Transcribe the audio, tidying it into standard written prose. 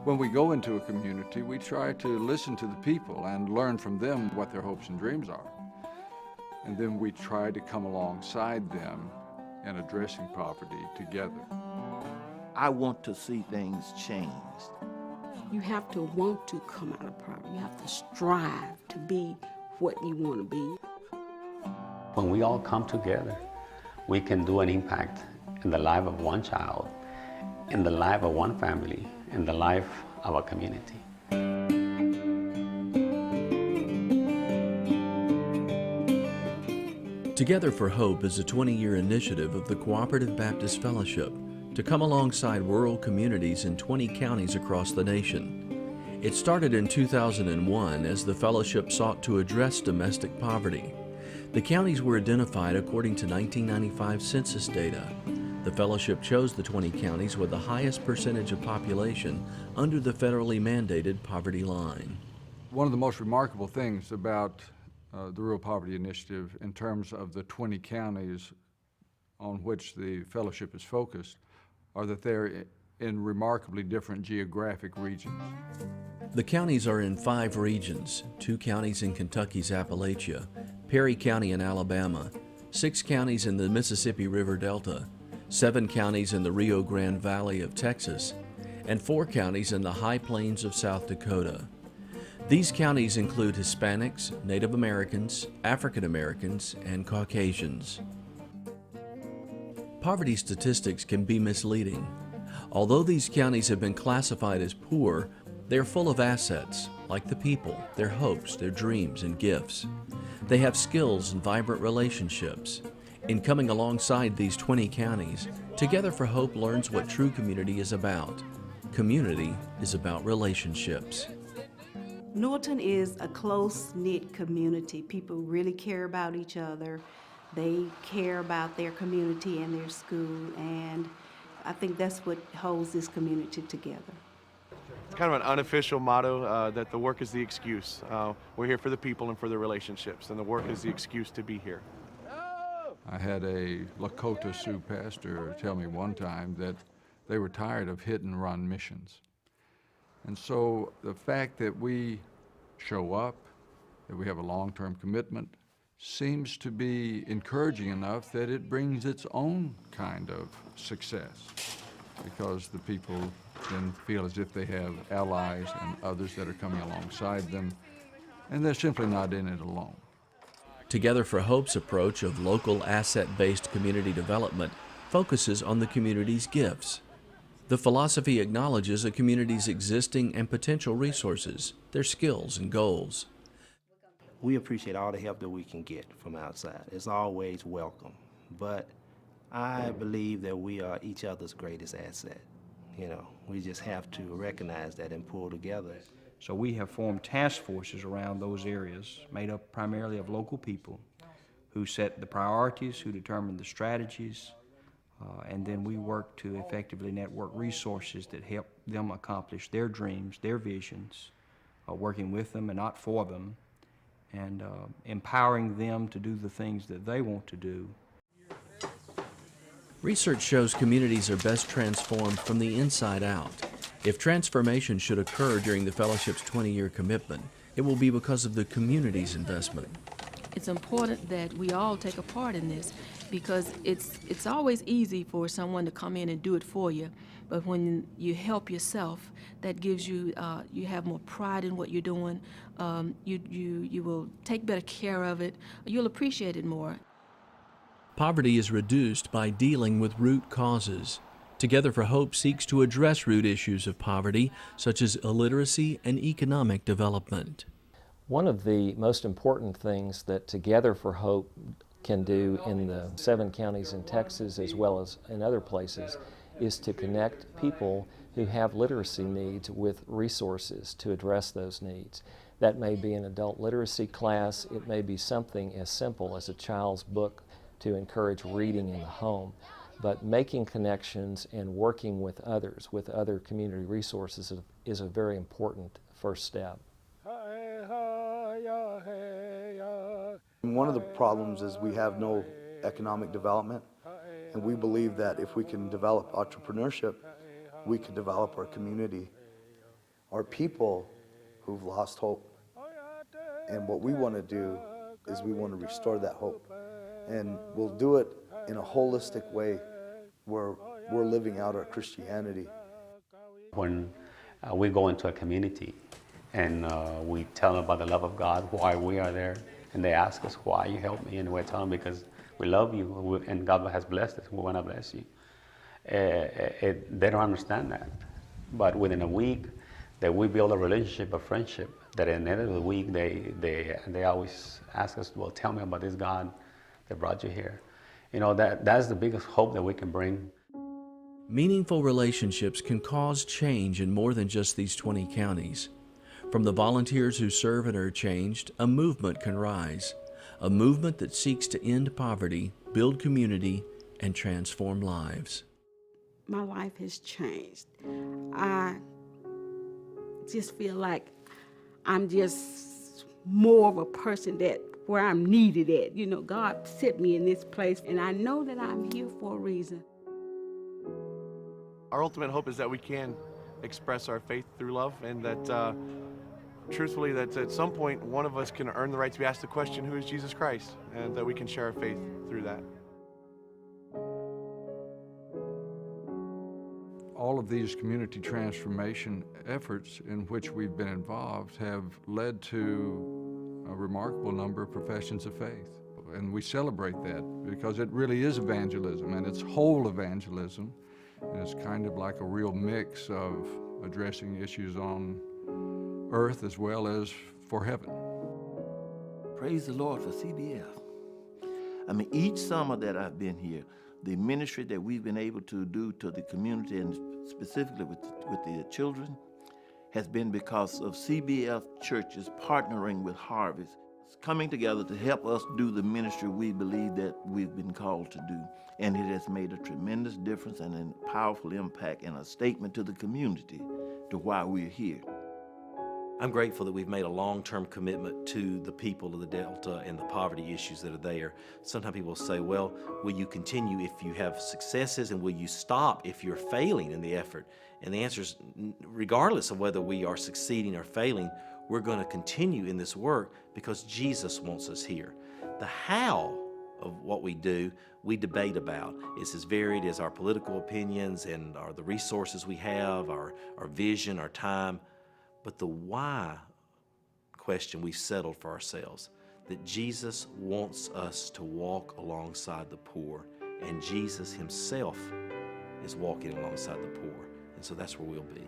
When we go into a community, we try to listen to the people and learn from them what their hopes and dreams are. And then we try to come alongside them in addressing poverty together. I want to see things changed. You have to want to come out of poverty. You have to strive to be what you want to be. When we all come together, we can do an impact in the life of one child, in the life of one family, in the life of a community. Together for Hope is a 20-year initiative of the Cooperative Baptist Fellowship to come alongside rural communities in 20 counties across the nation. It started in 2001 as the fellowship sought to address domestic poverty. The counties were identified according to 1995 census data. The fellowship chose the 20 counties with the highest percentage of population under the federally mandated poverty line. One of the most remarkable things about the Rural Poverty Initiative in terms of the 20 counties on which the fellowship is focused are that they're in remarkably different geographic regions. The counties are in 5 regions, 2 counties in Kentucky's Appalachia, Perry County in Alabama, 6 counties in the Mississippi River Delta, 7 counties in the Rio Grande Valley of Texas, and 4 counties in the High Plains of South Dakota. These counties include Hispanics, Native Americans, African Americans, and Caucasians. Poverty statistics can be misleading. Although these counties have been classified as poor, they are full of assets, like the people, their hopes, their dreams, and gifts. They have skills and vibrant relationships. In coming alongside these 20 counties, Together for Hope learns what true community is about. Community is about relationships. Norton is a close-knit community. People really care about each other. They care about their community and their school, and I think that's what holds this community together. It's kind of an unofficial motto that the work is the excuse. We're here for the people and for the relationships, and the work is the excuse to be here. I had a Lakota Sioux pastor tell me one time that they were tired of hit-and-run missions. And so the fact that we show up, that we have a long-term commitment, seems to be encouraging enough that it brings its own kind of success, because the people then feel as if they have allies and others that are coming alongside them, and they're simply not in it alone. Together for Hope's approach of local asset-based community development focuses on the community's gifts. The philosophy acknowledges a community's existing and potential resources, their skills and goals. We appreciate all the help that we can get from outside. It's always welcome. But I believe that we are each other's greatest asset. You know, we just have to recognize that and pull together. So we have formed task forces around those areas, made up primarily of local people who set the priorities, who determine the strategies, and then we work to effectively network resources that help them accomplish their dreams, their visions, working with them and not for them, and empowering them to do the things that they want to do. Research shows communities are best transformed from the inside out. If transformation should occur during the fellowship's 20-year commitment, it will be because of the community's investment. It's important that we all take a part in this, because it's always easy for someone to come in and do it for you, but when you help yourself, that gives you you have more pride in what you're doing. You will take better care of it. You'll appreciate it more. Poverty is reduced by dealing with root causes. Together for Hope seeks to address root issues of poverty, such as illiteracy and economic development. One of the most important things that Together for Hope can do in the 7 counties in Texas as well as in other places is to connect people who have literacy needs with resources to address those needs. That may be an adult literacy class, it may be something as simple as a child's book to encourage reading in the home. But making connections and working with others, with other community resources, is a very important first step. One of the problems is we have no economic development, and we believe that if we can develop entrepreneurship, we can develop our community. are people who've lost hope. And what we want to do is we want to restore that hope. And we'll do it in a holistic way where we're living out our Christianity. When we go into a community and we tell them about the love of God, why we are there, and they ask us why you help me, and we tell them because we love you and God has blessed us, we want to bless you. They don't understand that. But within a week, that we build a relationship, a friendship, that at the end of the week, they always ask us, well, tell me about this God that brought you here. You know, that's the biggest hope that we can bring. Meaningful relationships can cause change in more than just these 20 counties. From the volunteers who serve and are changed, a movement can rise. A movement that seeks to end poverty, build community, and transform lives. My life has changed. I just feel like I'm just more of a person that where I'm needed at. You know, God set me in this place, and I know that I'm here for a reason. Our ultimate hope is that we can express our faith through love, and that truthfully, that at some point one of us can earn the right to be asked the question, who is Jesus Christ? And that we can share our faith through that. All of these community transformation efforts in which we've been involved have led to a remarkable number of professions of faith. And we celebrate that because it really is evangelism, and it's whole evangelism. And it's kind of like a real mix of addressing issues on earth as well as for heaven. Praise the Lord for CBF. I mean, each summer that I've been here, the ministry that we've been able to do to the community and specifically with the children has been because of CBF churches partnering with Harvest, coming together to help us do the ministry we believe that we've been called to do. And it has made a tremendous difference and a powerful impact and a statement to the community to why we're here. I'm grateful that we've made a long-term commitment to the people of the Delta and the poverty issues that are there. Sometimes people say, well, will you continue if you have successes, and will you stop if you're failing in the effort? And the answer is, regardless of whether we are succeeding or failing, we're going to continue in this work because Jesus wants us here. The how of what we do, we debate about. It's as varied as our political opinions and the resources we have, our vision, our time. But the why question we've settled for ourselves, that Jesus wants us to walk alongside the poor, and Jesus himself is walking alongside the poor. And so that's where we'll be.